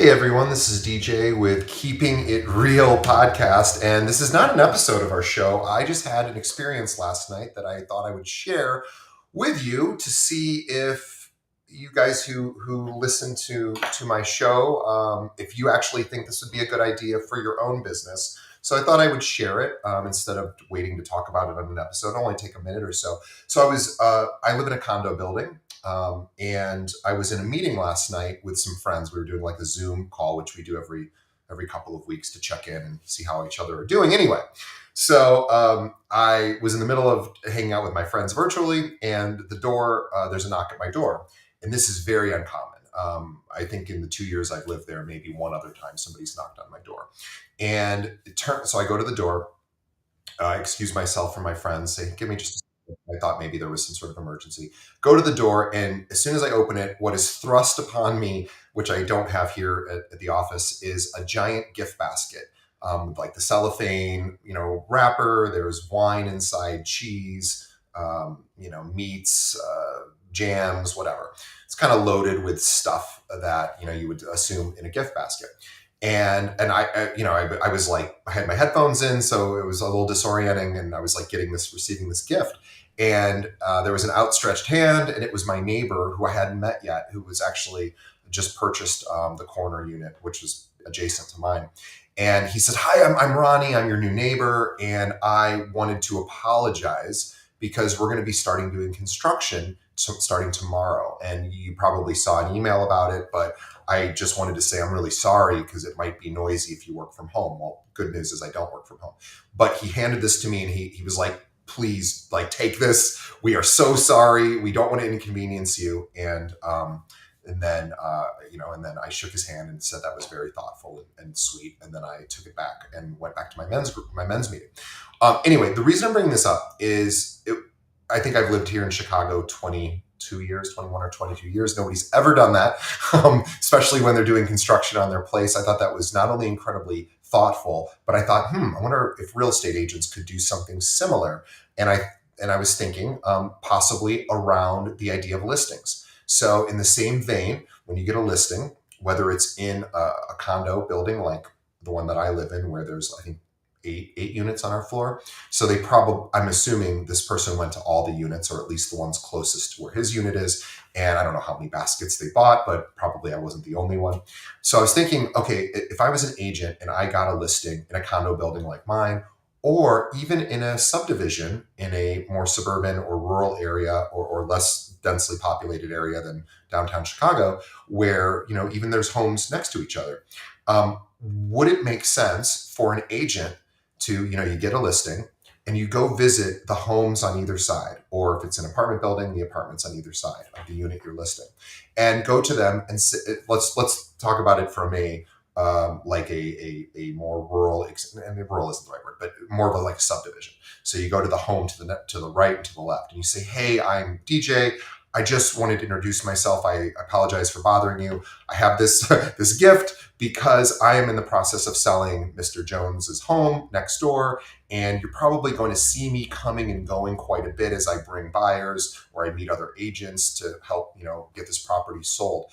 Hey everyone, this is DJ with Keeping It Real podcast, and this is not an episode of our show. I just had an experience last night that I thought I would share with you to see if you guys who listen to my show, if you actually think this would be a good idea for your own business. So I thought I would share it instead of waiting to talk about it on an episode. It'll only take a minute or so. So I live in a condo building. And I was in a meeting last night with some friends. We were doing like a Zoom call, which we do every couple of weeks to check in and see how each other are doing. Anyway, so I was in the middle of hanging out with my friends virtually, and there's a knock at my door, and this is very uncommon. I think in the 2 years I've lived there, maybe one other time somebody's knocked on my door, and so I go to the door, excuse myself from my friends, say, "Give me just a second." I thought maybe there was some sort of emergency. Go to the door, and as soon as I open it, what is thrust upon me, which I don't have here at the office, is a giant gift basket. With like the cellophane, wrapper. There's wine inside, cheese, meats, jams, whatever. It's kind of loaded with stuff that you would assume in a gift basket. And I was like, I had my headphones in, so it was a little disorienting, and I was like receiving this gift, and there was an outstretched hand, and it was my neighbor who I hadn't met yet, who was actually just purchased the corner unit, which was adjacent to mine. And he said, "Hi, I'm Ronnie. I'm your new neighbor, and I wanted to apologize because we're going to be starting doing construction starting tomorrow. And you probably saw an email about it, but I just wanted to say I'm really sorry because it might be noisy if you work from home." Well, good news is I don't work from home. But he handed this to me, and he was like, "Please, take this. We are so sorry. We don't want to inconvenience you." And then I shook his hand and said that was very thoughtful and sweet. And then I took it back and went back to my men's meeting. Anyway, the reason I'm bringing this up is I think I've lived here in Chicago 21 or 22 years. Nobody's ever done that, especially when they're doing construction on their place. I thought that was not only incredibly thoughtful, but I thought, I wonder if real estate agents could do something similar. And I was thinking possibly around the idea of listings. So in the same vein, when you get a listing, whether it's in a condo building like the one that I live in, where there's, I think, eight units on our floor. So I'm assuming this person went to all the units, or at least the ones closest to where his unit is. And I don't know how many baskets they bought, but probably I wasn't the only one. So I was thinking, okay, if I was an agent and I got a listing in a condo building like mine, or even in a subdivision in a more suburban or rural area, or less densely populated area than downtown Chicago, where, even there's homes next to each other. Would it make sense for an agent to, you get a listing and you go visit the homes on either side, or if it's an apartment building, the apartments on either side of the unit you're listing, and go to them and let's talk about it from a more rural, and rural isn't the right word, but more of a subdivision. So you go to the home to the right and to the left, and you say, "Hey, I'm DJ. I just wanted to introduce myself. I apologize for bothering you. I have this this gift because I am in the process of selling Mr. Jones's home next door, and you're probably going to see me coming and going quite a bit as I bring buyers or I meet other agents to help get this property sold.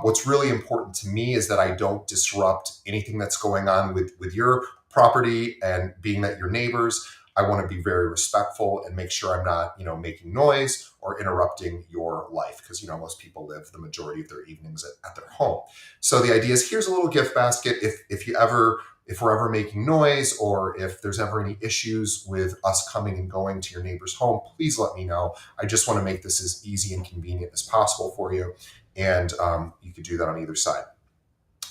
What's really important to me is that I don't disrupt anything that's going on with your property, and being that you're neighbors, I want to be very respectful and make sure I'm not, making noise or interrupting your life, because, most people live the majority of their evenings at their home. So the idea is, here's a little gift basket. If we're ever making noise, or if there's ever any issues with us coming and going to your neighbor's home, please let me know. I just want to make this as easy and convenient as possible for you." And you could do that on either side.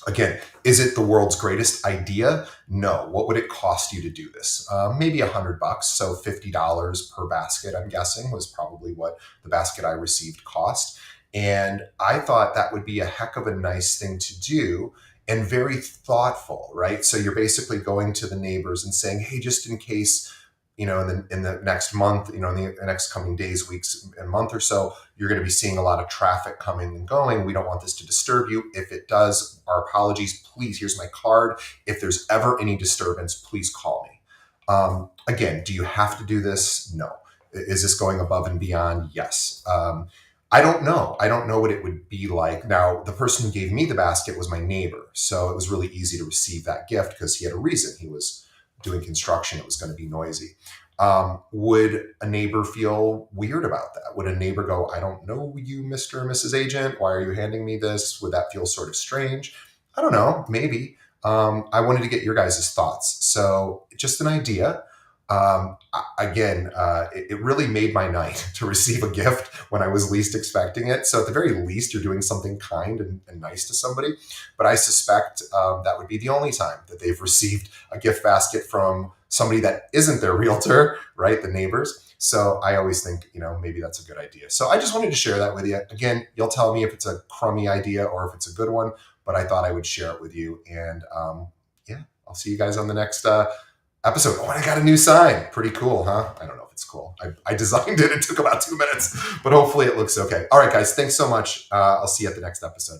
Again, is it the world's greatest idea? No. What would it cost you to do this? Maybe $100. So $50 per basket, I'm guessing, was probably what the basket I received cost. And I thought that would be a heck of a nice thing to do, and very thoughtful, right? So you're basically going to the neighbors and saying, "Hey, just in case, in the next month, in the next coming days, weeks, and month or so, you're going to be seeing a lot of traffic coming and going. We don't want this to disturb you. If it does, our apologies. Please, here's my card. If there's ever any disturbance, please call me." Again, do you have to do this? No. Is this going above and beyond? Yes. I don't know. I don't know what it would be like. Now, the person who gave me the basket was my neighbor. So it was really easy to receive that gift because he had a reason. He was doing construction, it was going to be noisy. Would a neighbor feel weird about that? Would a neighbor go, I don't know you, Mr. or Mrs. Agent. Why are you handing me this? Would that feel sort of strange? I don't know. Maybe. I wanted to get your guys' thoughts. So just an idea. Again, it really made my night to receive a gift when I was least expecting it. So at the very least, you're doing something kind and nice to somebody. But I suspect that would be the only time that they've received a gift basket from somebody that isn't their realtor, right? The neighbors. So I always think, maybe that's a good idea. So I just wanted to share that with you. Again, you'll tell me if it's a crummy idea or if it's a good one, but I thought I would share it with you. And yeah, I'll see you guys on the next episode. Oh, and I got a new sign. Pretty cool, huh? I don't know if it's cool. I designed it. It took about 2 minutes, but hopefully it looks okay. All right, guys. Thanks so much. I'll see you at the next episode.